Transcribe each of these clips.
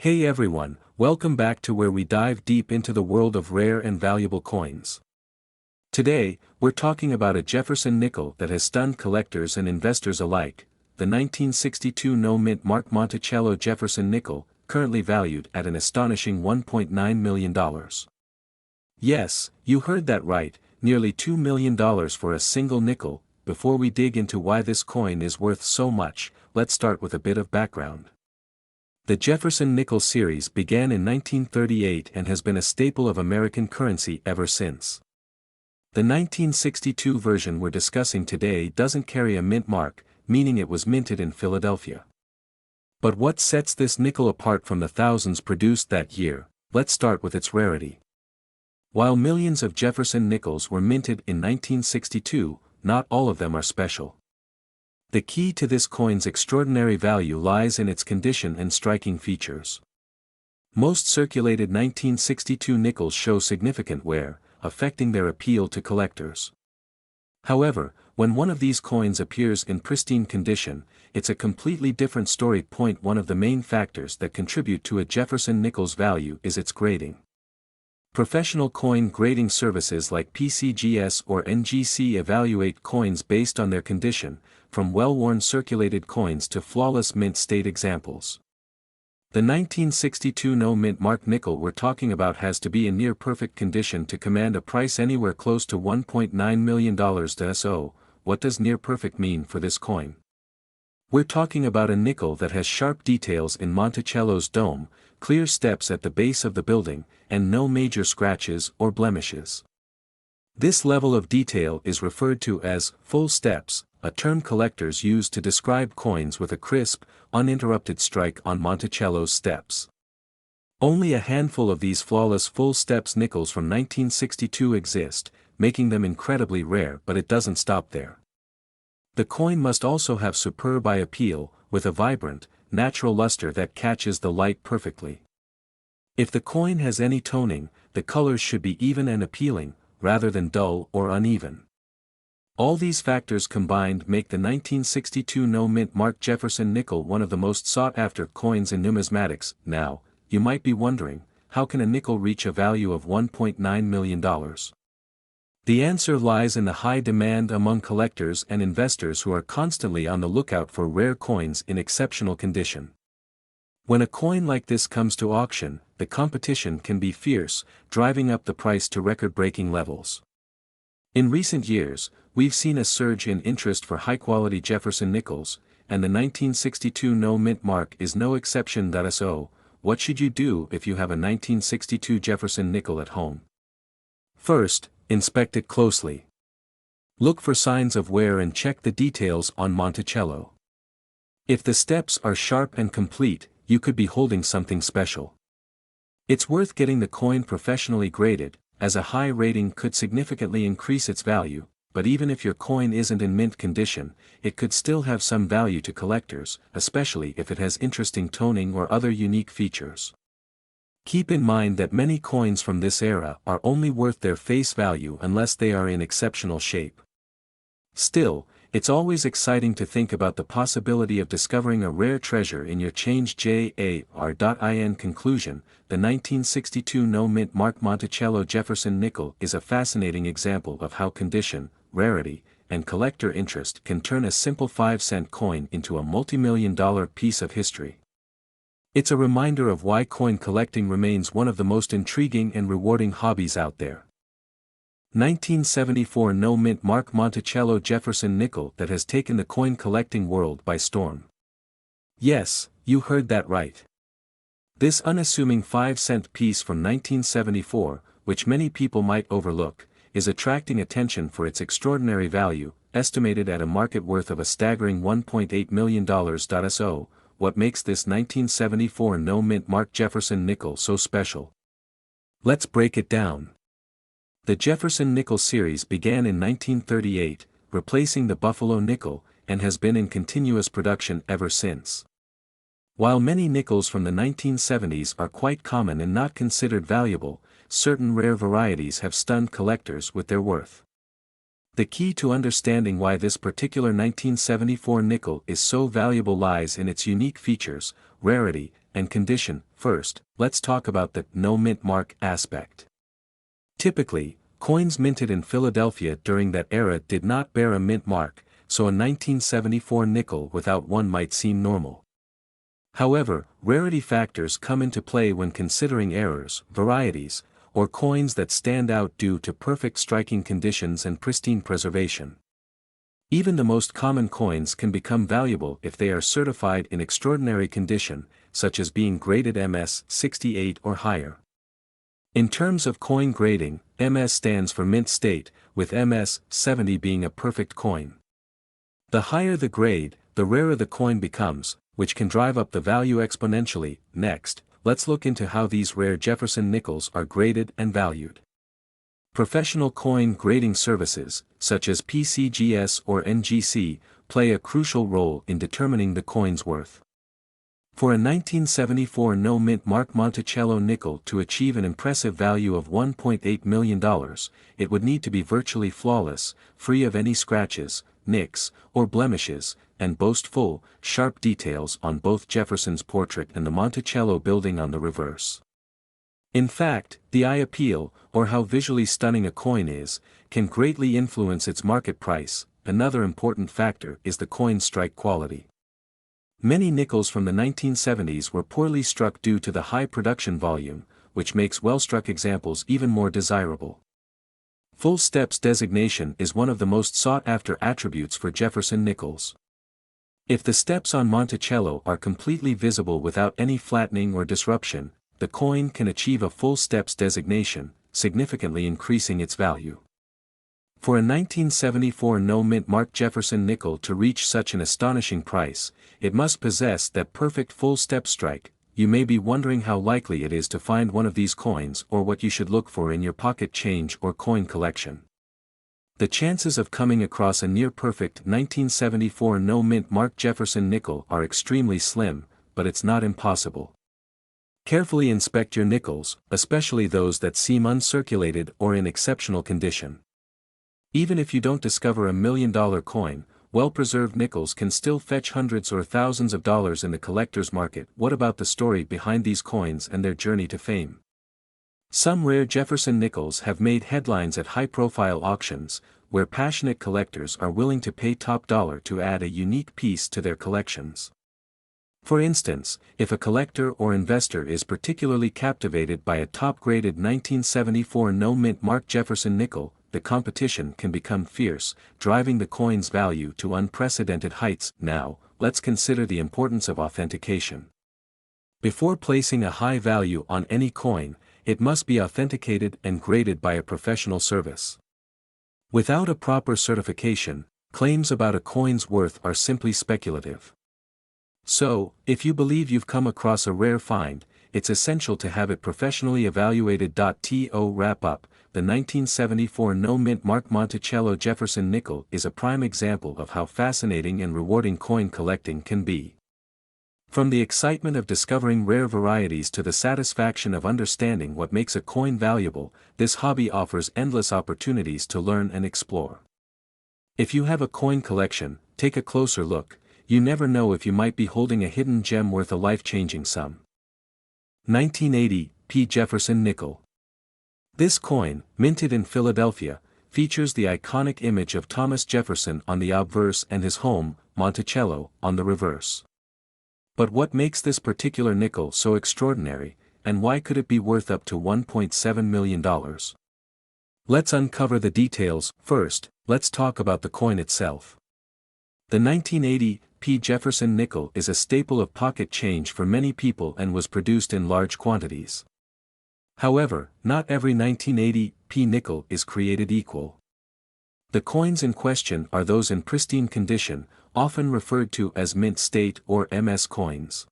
Hey everyone, welcome back to where we dive deep into the world of rare and valuable coins. Today, we're talking about a Jefferson nickel that has stunned collectors and investors alike, the 1962 no-mint Mark Monticello Jefferson nickel, currently valued at an astonishing $1.9 million. Yes, you heard that right, nearly $2 million for a single nickel. Before we dig into why this coin is worth so much, let's start with a bit of background. The Jefferson nickel series began in 1938 and has been a staple of American currency ever since. The 1962 version we're discussing today doesn't carry a mint mark, meaning it was minted in Philadelphia. But what sets this nickel apart from the thousands produced that year? Let's start with its rarity. While millions of Jefferson nickels were minted in 1962, not all of them are special. The key to this coin's extraordinary value lies in its condition and striking features. Most circulated 1962 nickels show significant wear, affecting their appeal to collectors. However, when one of these coins appears in pristine condition, it's a completely different story. One of the main factors that contribute to a Jefferson nickel's value is its grading. Professional coin grading services like PCGS or NGC evaluate coins based on their condition, from well-worn circulated coins to flawless mint state examples. The 1962 no-mint mark nickel we're talking about has to be in near-perfect condition to command a price anywhere close to $1.9 million. So, what does near-perfect mean for this coin? We're talking about a nickel that has sharp details in Monticello's dome, clear steps at the base of the building, and no major scratches or blemishes. This level of detail is referred to as full steps, a term collectors use to describe coins with a crisp, uninterrupted strike on Monticello's steps. Only a handful of these flawless full steps nickels from 1962 exist, making them incredibly rare, but it doesn't stop there. The coin must also have superb eye appeal, with a vibrant, natural luster that catches the light perfectly. If the coin has any toning, the colors should be even and appealing, rather than dull or uneven. All these factors combined make the 1962 no-mint Mark Jefferson nickel one of the most sought-after coins in numismatics. Now, you might be wondering, how can a nickel reach a value of $1.9 million? The answer lies in the high demand among collectors and investors who are constantly on the lookout for rare coins in exceptional condition. When a coin like this comes to auction, the competition can be fierce, driving up the price to record-breaking levels. In recent years, we've seen a surge in interest for high-quality Jefferson nickels, and the 1962 no-mint mark is no exception. So, what should you do if you have a 1962 Jefferson nickel at home? First, inspect it closely. Look for signs of wear and check the details on Monticello. If the steps are sharp and complete, you could be holding something special. It's worth getting the coin professionally graded, as a high rating could significantly increase its value, but even if your coin isn't in mint condition, it could still have some value to collectors, especially if it has interesting toning or other unique features. Keep in mind that many coins from this era are only worth their face value unless they are in exceptional shape. Still, it's always exciting to think about the possibility of discovering a rare treasure in your change. JAR.in conclusion, the 1962 no-mint Mark Monticello Jefferson nickel is a fascinating example of how condition, rarity, and collector interest can turn a simple 5-cent coin into a multi-million-dollar piece of history. It's a reminder of why coin collecting remains one of the most intriguing and rewarding hobbies out there. 1974 no-mint Mark Monticello Jefferson nickel that has taken the coin collecting world by storm. Yes, you heard that right. This unassuming 5-cent piece from 1974, which many people might overlook, is attracting attention for its extraordinary value, estimated at a market worth of a staggering $1.8 million. So, what makes this 1974 no-mint Mark Jefferson nickel so special? Let's break it down. The Jefferson nickel series began in 1938, replacing the Buffalo nickel, and has been in continuous production ever since. While many nickels from the 1970s are quite common and not considered valuable, certain rare varieties have stunned collectors with their worth. The key to understanding why this particular 1974 nickel is so valuable lies in its unique features, rarity, and condition. First, let's talk about the no mint mark aspect. Typically, coins minted in Philadelphia during that era did not bear a mint mark, so a 1974 nickel without one might seem normal. However, rarity factors come into play when considering errors, varieties, or coins that stand out due to perfect striking conditions and pristine preservation. Even the most common coins can become valuable if they are certified in extraordinary condition, such as being graded MS 68 or higher. In terms of coin grading, MS stands for mint state, with MS 70 being a perfect coin. The higher the grade, the rarer the coin becomes, which can drive up the value exponentially. Next, let's look into how these rare Jefferson nickels are graded and valued. Professional coin grading services, such as PCGS or NGC, play a crucial role in determining the coin's worth. For a 1974 no-mint mark Monticello nickel to achieve an impressive value of $1.8 million, it would need to be virtually flawless, free of any scratches, nicks, or blemishes, and boast full, sharp details on both Jefferson's portrait and the Monticello building on the reverse. In fact, the eye appeal, or how visually stunning a coin is, can greatly influence its market price. Another important factor is the coin's strike quality. Many nickels from the 1970s were poorly struck due to the high production volume, which makes well-struck examples even more desirable. Full steps designation is one of the most sought-after attributes for Jefferson nickels. If the steps on Monticello are completely visible without any flattening or disruption, the coin can achieve a full steps designation, significantly increasing its value. For a 1974 no-mint mark Jefferson nickel to reach such an astonishing price, it must possess that perfect full step strike. You may be wondering how likely it is to find one of these coins or what you should look for in your pocket change or coin collection. The chances of coming across a near-perfect 1974 no-mint mark Jefferson nickel are extremely slim, but it's not impossible. Carefully inspect your nickels, especially those that seem uncirculated or in exceptional condition. Even if you don't discover a $1 million coin, well-preserved nickels can still fetch hundreds or thousands of dollars in the collector's market. What about the story behind these coins and their journey to fame? Some rare Jefferson nickels have made headlines at high-profile auctions, where passionate collectors are willing to pay top dollar to add a unique piece to their collections. For instance, if a collector or investor is particularly captivated by a top-graded 1974 no-mint mark Jefferson nickel, the competition can become fierce, driving the coin's value to unprecedented heights. Now, let's consider the importance of authentication. Before placing a high value on any coin, it must be authenticated and graded by a professional service. Without a proper certification, claims about a coin's worth are simply speculative. So, if you believe you've come across a rare find, it's essential to have it professionally evaluated. To wrap up, the 1974 no-mint mark Monticello Jefferson nickel is a prime example of how fascinating and rewarding coin collecting can be. From the excitement of discovering rare varieties to the satisfaction of understanding what makes a coin valuable, this hobby offers endless opportunities to learn and explore. If you have a coin collection, take a closer look. You never know if you might be holding a hidden gem worth a life-changing sum. 1980 P Jefferson nickel. This coin, minted in Philadelphia, features the iconic image of Thomas Jefferson on the obverse and his home, Monticello, on the reverse. But what makes this particular nickel so extraordinary, and why could it be worth up to $1.7 million? Let's uncover the details. First, let's talk about the coin itself. The 1980 P Jefferson nickel is a staple of pocket change for many people and was produced in large quantities. However, not every 1980 P nickel is created equal. The coins in question are those in pristine condition, often referred to as mint state or MS coins.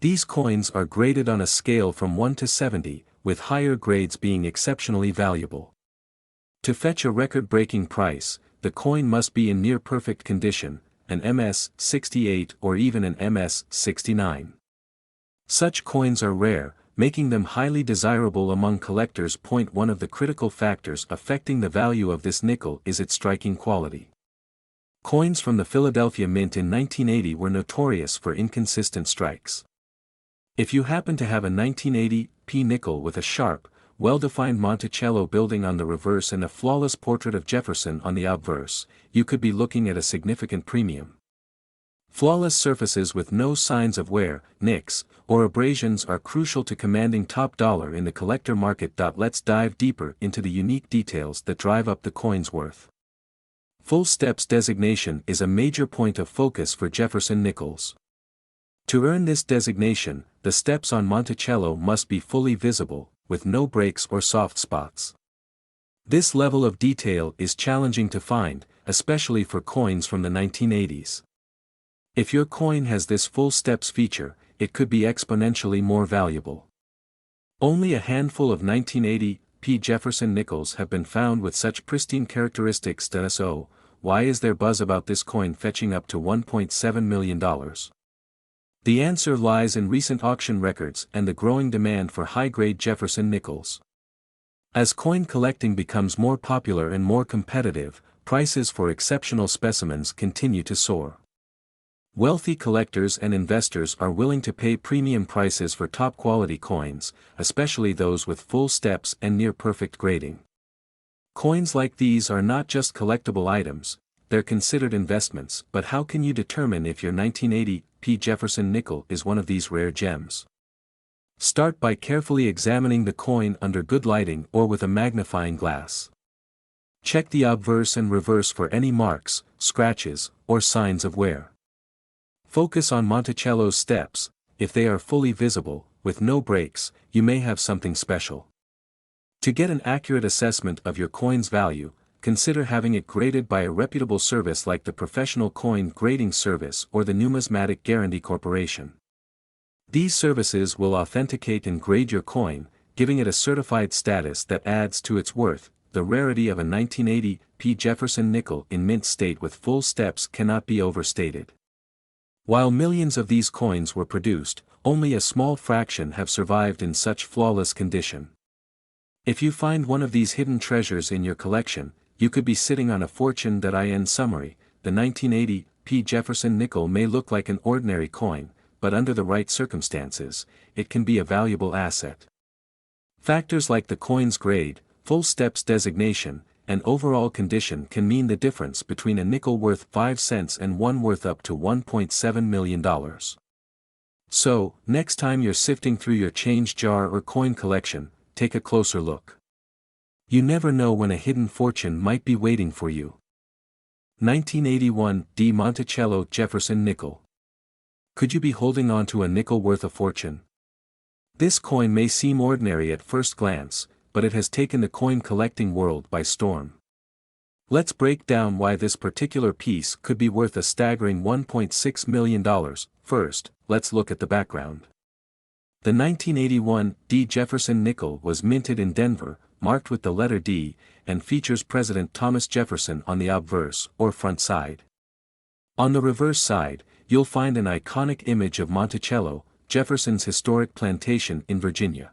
These coins are graded on a scale from 1 to 70, with higher grades being exceptionally valuable. To fetch a record-breaking price, the coin must be in near-perfect condition, an MS 68 or even an MS 69. Such coins are rare, making them highly desirable among collectors. One of the critical factors affecting the value of this nickel is its striking quality. Coins from the Philadelphia Mint in 1980 were notorious for inconsistent strikes. If you happen to have a 1980 P nickel with a sharp, well-defined Monticello building on the reverse and a flawless portrait of Jefferson on the obverse, you could be looking at a significant premium. Flawless surfaces with no signs of wear, nicks, or abrasions are crucial to commanding top dollar in the collector market. Let's dive deeper into the unique details that drive up the coin's worth. Full steps designation is a major point of focus for Jefferson nickels. To earn this designation, the steps on Monticello must be fully visible, with no breaks or soft spots. This level of detail is challenging to find, especially for coins from the 1980s. If your coin has this full steps feature, it could be exponentially more valuable. Only a handful of 1980 P Jefferson nickels have been found with such pristine characteristics. So, why is there buzz about this coin fetching up to $1.7 million? The answer lies in recent auction records and the growing demand for high-grade Jefferson nickels. As coin collecting becomes more popular and more competitive, prices for exceptional specimens continue to soar. Wealthy collectors and investors are willing to pay premium prices for top-quality coins, especially those with full steps and near-perfect grading. Coins like these are not just collectible items, they're considered investments. But how can you determine if your 1980 P Jefferson nickel is one of these rare gems? Start by carefully examining the coin under good lighting or with a magnifying glass. Check the obverse and reverse for any marks, scratches, or signs of wear. Focus on Monticello's steps. If they are fully visible, with no breaks, you may have something special. To get an accurate assessment of your coin's value, consider having it graded by a reputable service like the Professional Coin Grading Service or the Numismatic Guarantee Corporation. These services will authenticate and grade your coin, giving it a certified status that adds to its worth. The rarity of a 1980 P Jefferson nickel in mint state with full steps cannot be overstated. While millions of these coins were produced, only a small fraction have survived in such flawless condition. If you find one of these hidden treasures in your collection, you could be sitting on a fortune. In summary, the 1980 P Jefferson nickel may look like an ordinary coin, but under the right circumstances, it can be a valuable asset. Factors like the coin's grade, full steps designation, and overall condition can mean the difference between a nickel worth 5 cents and one worth up to $1.7 million. So, next time you're sifting through your change jar or coin collection, take a closer look. You never know when a hidden fortune might be waiting for you. 1981 D Monticello Jefferson nickel. Could you be holding on to a nickel worth a fortune? This coin may seem ordinary at first glance, but it has taken the coin collecting world by storm. Let's break down why this particular piece could be worth a staggering $1.6 million. First, let's look at the background. The 1981 D Jefferson nickel was minted in Denver, marked with the letter D, and features President Thomas Jefferson on the obverse or front side. On the reverse side, you'll find an iconic image of Monticello, Jefferson's historic plantation in Virginia.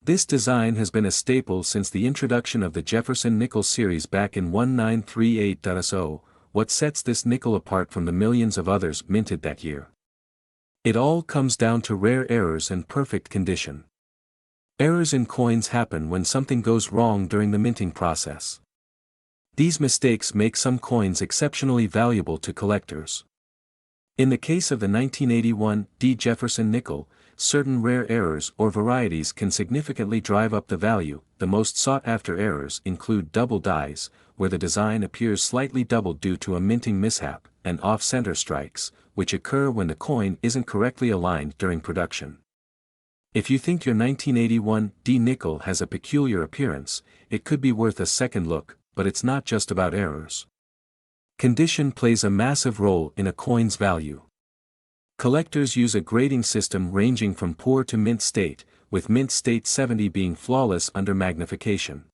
This design has been a staple since the introduction of the Jefferson nickel series back in 1938. So, what sets this nickel apart from the millions of others minted that year? It all comes down to rare errors and perfect condition. Errors in coins happen when something goes wrong during the minting process. These mistakes make some coins exceptionally valuable to collectors. In the case of the 1981 D Jefferson nickel, certain rare errors or varieties can significantly drive up the value. The most sought-after errors include double dies, where the design appears slightly doubled due to a minting mishap, and off-center strikes, which occur when the coin isn't correctly aligned during production. If you think your 1981 D nickel has a peculiar appearance, it could be worth a second look, but it's not just about errors. Condition plays a massive role in a coin's value. Collectors use a grading system ranging from poor to mint state, with mint state 70 being flawless under magnification.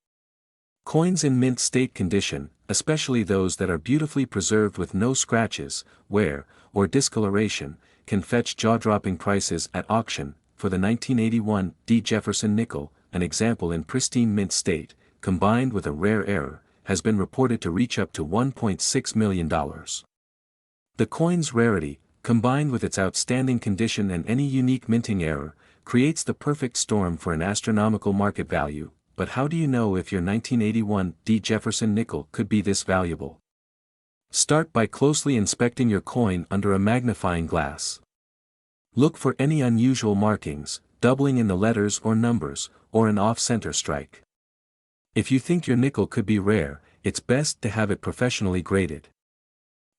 Coins in mint state condition, especially those that are beautifully preserved with no scratches, wear, or discoloration, can fetch jaw-dropping prices at auction. For the 1981 D Jefferson nickel, an example in pristine mint state, combined with a rare error, has been reported to reach up to $1.6 million. The coin's rarity, combined with its outstanding condition and any unique minting error, creates the perfect storm for an astronomical market value. But how do you know if your 1981 D Jefferson nickel could be this valuable? Start by closely inspecting your coin under a magnifying glass. Look for any unusual markings, doubling in the letters or numbers, or an off-center strike. If you think your nickel could be rare, it's best to have it professionally graded.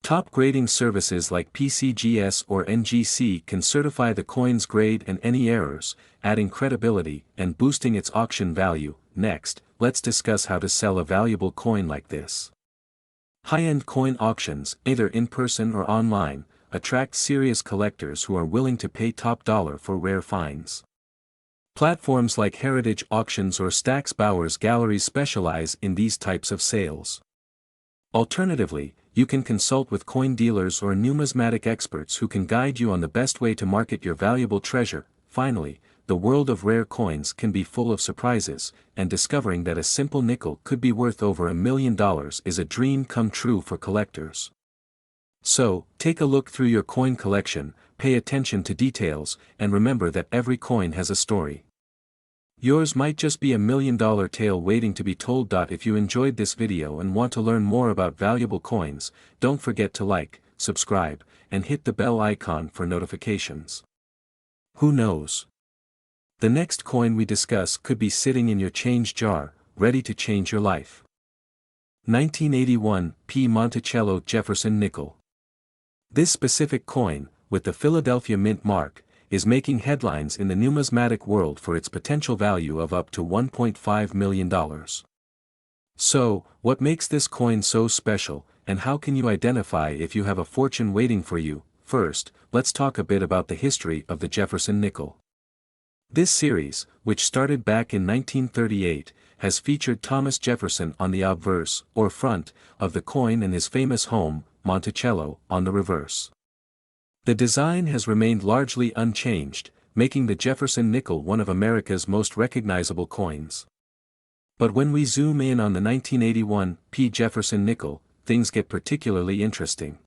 Top grading services like PCGS or NGC can certify the coin's grade and any errors, adding credibility and boosting its auction value. Next, let's discuss how to sell a valuable coin like this. High-end coin auctions, either in person or online, attract serious collectors who are willing to pay top dollar for rare finds. Platforms like Heritage Auctions or Stack's Bowers Galleries specialize in these types of sales. Alternatively, you can consult with coin dealers or numismatic experts who can guide you on the best way to market your valuable treasure. Finally, the world of rare coins can be full of surprises, and discovering that a simple nickel could be worth over $1 million is a dream come true for collectors. So, take a look through your coin collection, pay attention to details, and remember that every coin has a story. Yours might just be $1 million tale waiting to be told. If you enjoyed this video and want to learn more about valuable coins, don't forget to like, subscribe, and hit the bell icon for notifications. Who knows? The next coin we discuss could be sitting in your change jar, ready to change your life. 1981 P Monticello Jefferson nickel. This specific coin, with the Philadelphia Mint mark, is making headlines in the numismatic world for its potential value of up to $1.5 million. So, what makes this coin so special, and how can you identify if you have a fortune waiting for you? First, let's talk a bit about the history of the Jefferson nickel. This series, which started back in 1938, has featured Thomas Jefferson on the obverse, or front, of the coin and his famous home, Monticello, on the reverse. The design has remained largely unchanged, making the Jefferson nickel one of America's most recognizable coins. But when we zoom in on the 1981 P Jefferson nickel, things get particularly interesting.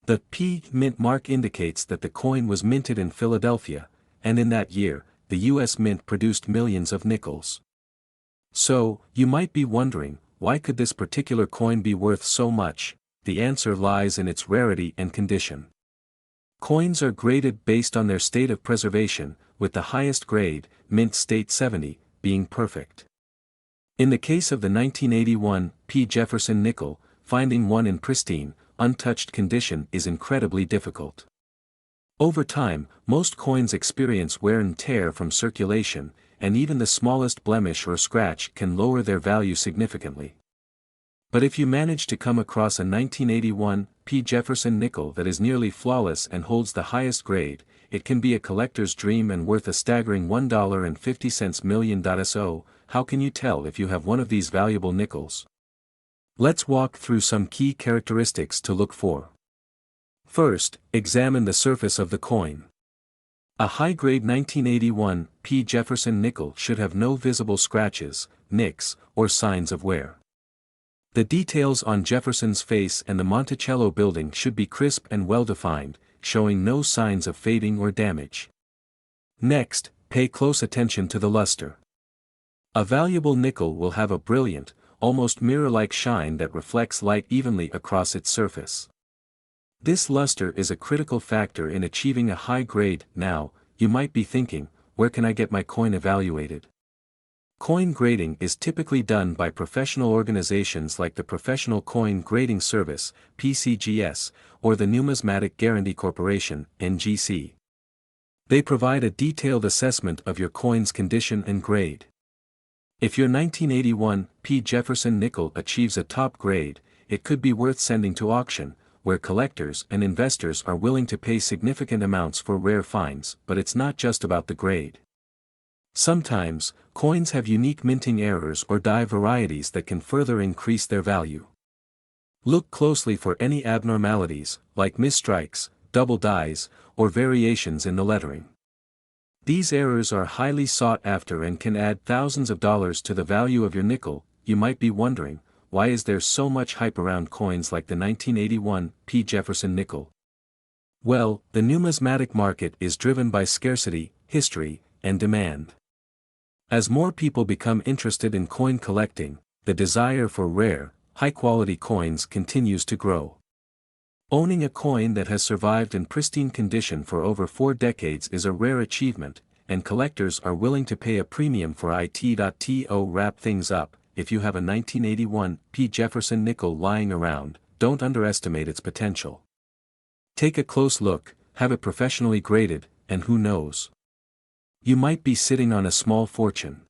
The P Mint mark indicates that the coin was minted in Philadelphia, and in that year, the U.S. Mint produced millions of nickels. So, you might be wondering, why could this particular coin be worth so much? The answer lies in its rarity and condition. Coins are graded based on their state of preservation, with the highest grade, mint state 70, being perfect. In the case of the 1981 P Jefferson nickel, finding one in pristine, untouched condition is incredibly difficult. Over time, most coins experience wear and tear from circulation, and even the smallest blemish or scratch can lower their value significantly. But if you manage to come across a 1981 P Jefferson nickel that is nearly flawless and holds the highest grade, it can be a collector's dream and worth a staggering $1.50 million. So, how can you tell if you have one of these valuable nickels? Let's walk through some key characteristics to look for. First, examine the surface of the coin. A high-grade 1981 P Jefferson nickel should have no visible scratches, nicks, or signs of wear. The details on Jefferson's face and the Monticello building should be crisp and well-defined, showing no signs of fading or damage. Next, pay close attention to the luster. A valuable nickel will have a brilliant, almost mirror-like shine that reflects light evenly across its surface. This luster is a critical factor in achieving a high grade. Now, you might be thinking, where can I get my coin evaluated? Coin grading is typically done by professional organizations like the Professional Coin Grading Service, PCGS, or the Numismatic Guarantee Corporation, NGC. They provide a detailed assessment of your coin's condition and grade. If your 1981 P Jefferson nickel achieves a top grade, it could be worth sending to auction, where collectors and investors are willing to pay significant amounts for rare finds. But it's not just about the grade. Sometimes, coins have unique minting errors or die varieties that can further increase their value. Look closely for any abnormalities, like misstrikes, double dies, or variations in the lettering. These errors are highly sought after and can add thousands of dollars to the value of your nickel. You might be wondering, why is there so much hype around coins like the 1981 P Jefferson nickel? Well, the numismatic market is driven by scarcity, history, and demand. As more people become interested in coin collecting, the desire for rare, high-quality coins continues to grow. Owning a coin that has survived in pristine condition for over 4 decades is a rare achievement, and collectors are willing to pay a premium for it. To wrap things up, if you have a 1981 P Jefferson nickel lying around, don't underestimate its potential. Take a close look, have it professionally graded, and who knows? You might be sitting on a small fortune.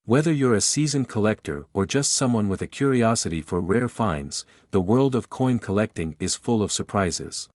Whether you're a seasoned collector or just someone with a curiosity for rare finds, the world of coin collecting is full of surprises.